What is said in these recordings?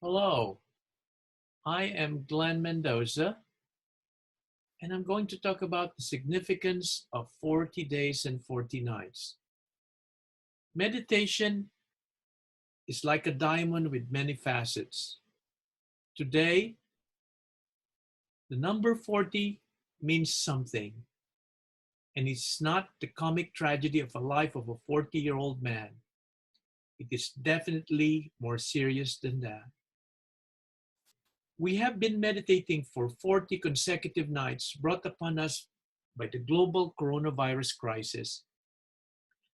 Hello, I am Glenn Mendoza, and I'm going to talk about the significance of 40 days and 40 nights. Meditation is like a diamond with many facets. Today, the number 40 means something, and it's not the comic tragedy of a life of a 40-year-old man. It is definitely more serious than that. We have been meditating for 40 consecutive nights brought upon us by the global coronavirus crisis.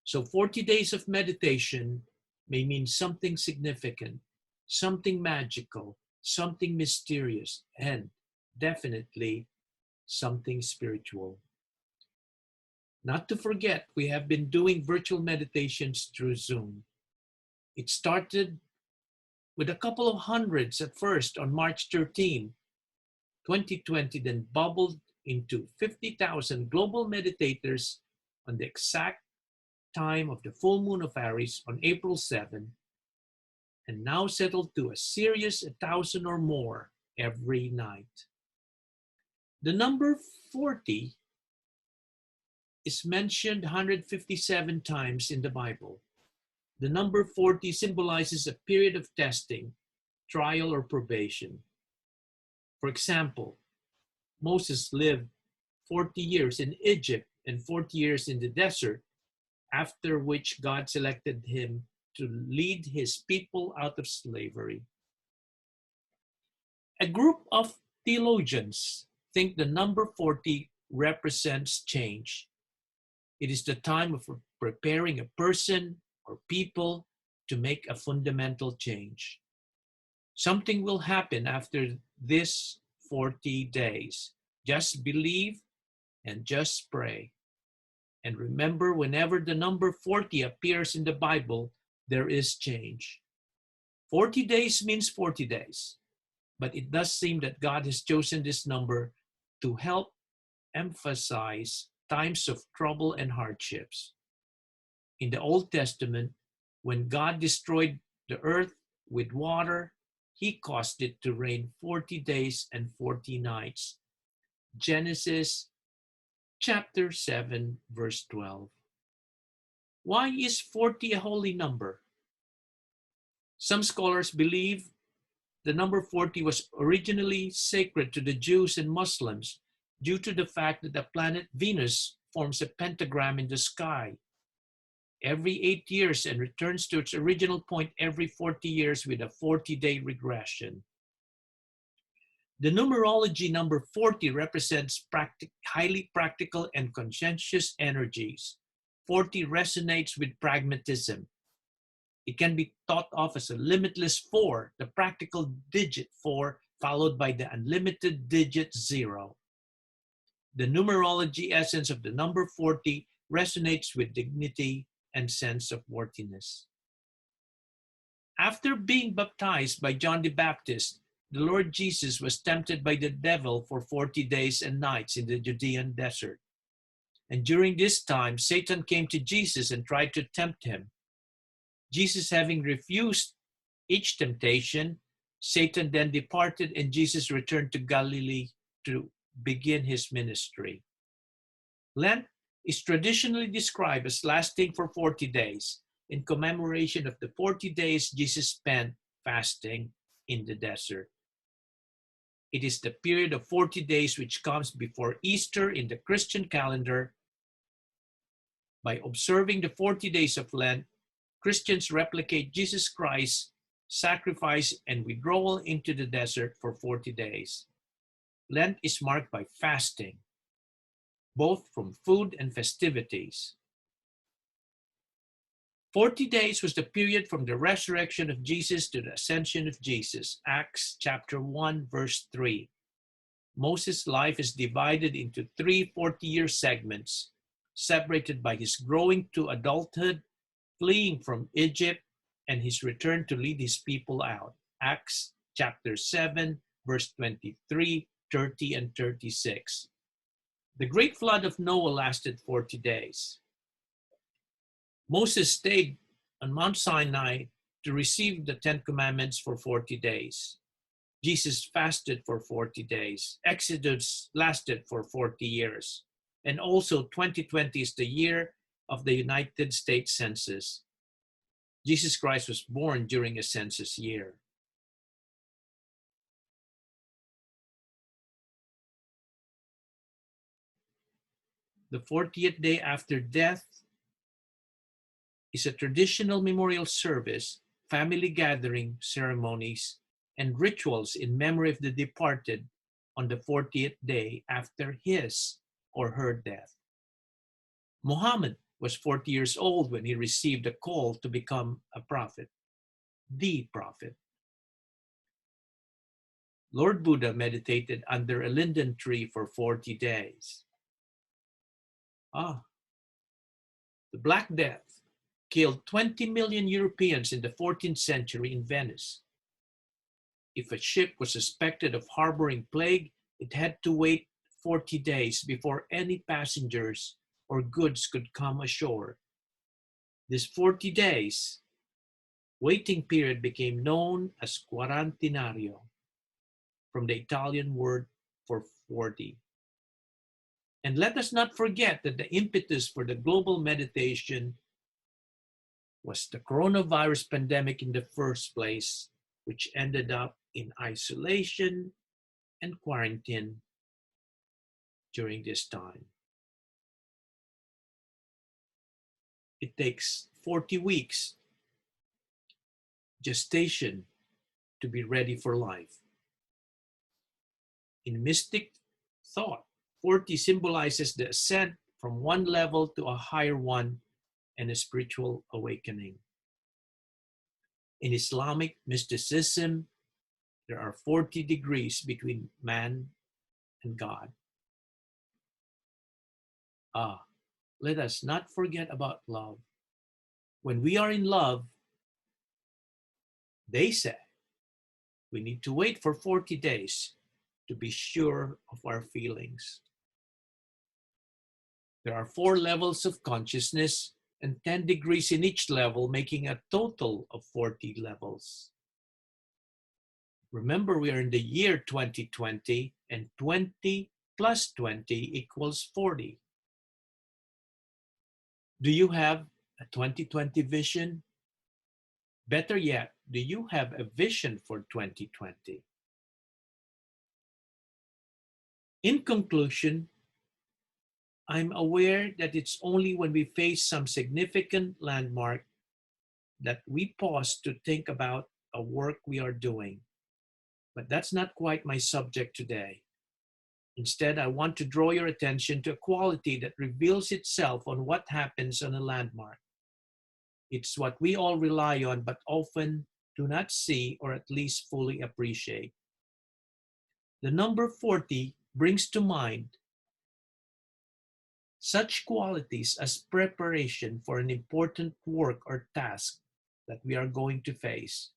So 40 days of meditation may mean something significant, something magical, something mysterious, and definitely something spiritual. Not to forget, we have been doing virtual meditations through Zoom. It started with a couple of hundreds at first on March 13, 2020, then bubbled into 50,000 global meditators on the exact time of the full moon of Aries on April 7, and now settled to a serious 1,000 or more every night. The number 40 is mentioned 157 times in the Bible. The number 40 symbolizes a period of testing, trial, or probation. For example, Moses lived 40 years in Egypt and 40 years in the desert, after which God selected him to lead his people out of slavery. A group of theologians think the number 40 represents change. It is the time of preparing a person or people to make a fundamental change. Something will happen after this 40 days. Just believe and just pray. And remember, whenever the number 40 appears in the Bible, there is change. 40 days means 40 days, but it does seem that God has chosen this number to help emphasize times of trouble and hardships. In the Old Testament, when God destroyed the earth with water, he caused it to rain 40 days and 40 nights. Genesis chapter 7, verse 12. Why is 40 a holy number? Some scholars believe the number 40 was originally sacred to the Jews and Muslims due to the fact that the planet Venus forms a pentagram in the sky every 8 years and returns to its original point every 40 years with a 40-day regression. The numerology number 40 represents highly practical and conscientious energies. 40 resonates with pragmatism. It can be thought of as a limitless 4, the practical digit 4, followed by the unlimited digit 0. The numerology essence of the number 40 resonates with dignity and sense of worthiness. After being baptized by John the Baptist, the Lord Jesus was tempted by the devil for 40 days and nights in the Judean desert. And during this time, Satan came to Jesus and tried to tempt him. Jesus, having refused each temptation, Satan then departed and Jesus returned to Galilee to begin his ministry. Lent is traditionally described as lasting for 40 days in commemoration of the 40 days Jesus spent fasting in the desert. It is the period of 40 days which comes before Easter in the Christian calendar. By observing the 40 days of Lent, Christians replicate Jesus Christ's sacrifice and withdrawal into the desert for 40 days. Lent is marked by fasting, both from food and festivities. 40 days was the period from the resurrection of Jesus to the ascension of Jesus, Acts chapter 1, verse 3. Moses' life is divided into 3 40-year segments, separated by his growing to adulthood, fleeing from Egypt, and his return to lead his people out, Acts chapter 7, verse 23, 30, and 36. The great flood of Noah lasted 40 days. Moses stayed on Mount Sinai to receive the Ten Commandments for 40 days. Jesus fasted for 40 days. Exodus lasted for 40 years. And also 2020 is the year of the United States Census. Jesus Christ was born during a census year. The 40th day after death is a traditional memorial service, family gathering, ceremonies, and rituals in memory of the departed on the 40th day after his or her death. Muhammad was 40 years old when he received a call to become a prophet, the prophet. Lord Buddha meditated under a linden tree for 40 days. The Black Death killed 20 million Europeans in the 14th century in Venice. If a ship was suspected of harboring plague, it had to wait 40 days before any passengers or goods could come ashore. This 40 days waiting period became known as quarantinario, from the Italian word for 40. And let us not forget that the impetus for the global meditation was the coronavirus pandemic in the first place, which ended up in isolation and quarantine during this time. It takes 40 weeks gestation to be ready for life. In mystic thought, 40 symbolizes the ascent from one level to a higher one and a spiritual awakening. In Islamic mysticism, there are 40 degrees between man and God. Let us not forget about love. When we are in love, they say, we need to wait for 40 days to be sure of our feelings. There are 4 levels of consciousness and 10 degrees in each level, making a total of 40 levels. Remember, we are in the year 2020, and 20 plus 20 equals 40. Do you have a 2020 vision? Better yet, do you have a vision for 2020? In conclusion, I'm aware that it's only when we face some significant landmark that we pause to think about a work we are doing. But that's not quite my subject today. Instead, I want to draw your attention to a quality that reveals itself on what happens on a landmark. It's what we all rely on, but often do not see or at least fully appreciate. The number 40 brings to mind such qualities as preparation for an important work or task that we are going to face.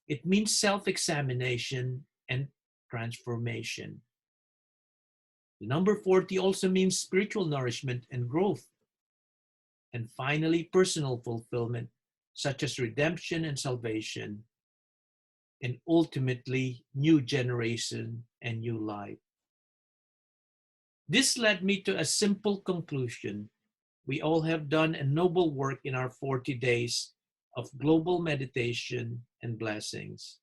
It means self-examination and transformation. The number 40 also means spiritual nourishment and growth. And finally, personal fulfillment, such as redemption and salvation, and ultimately, new generation and new life. This led me to a simple conclusion. We all have done a noble work in our 40 days of global meditation and blessings.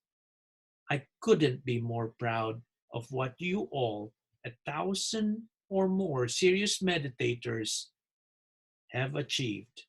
I couldn't be more proud of what you all, 1,000 or more serious meditators, have achieved.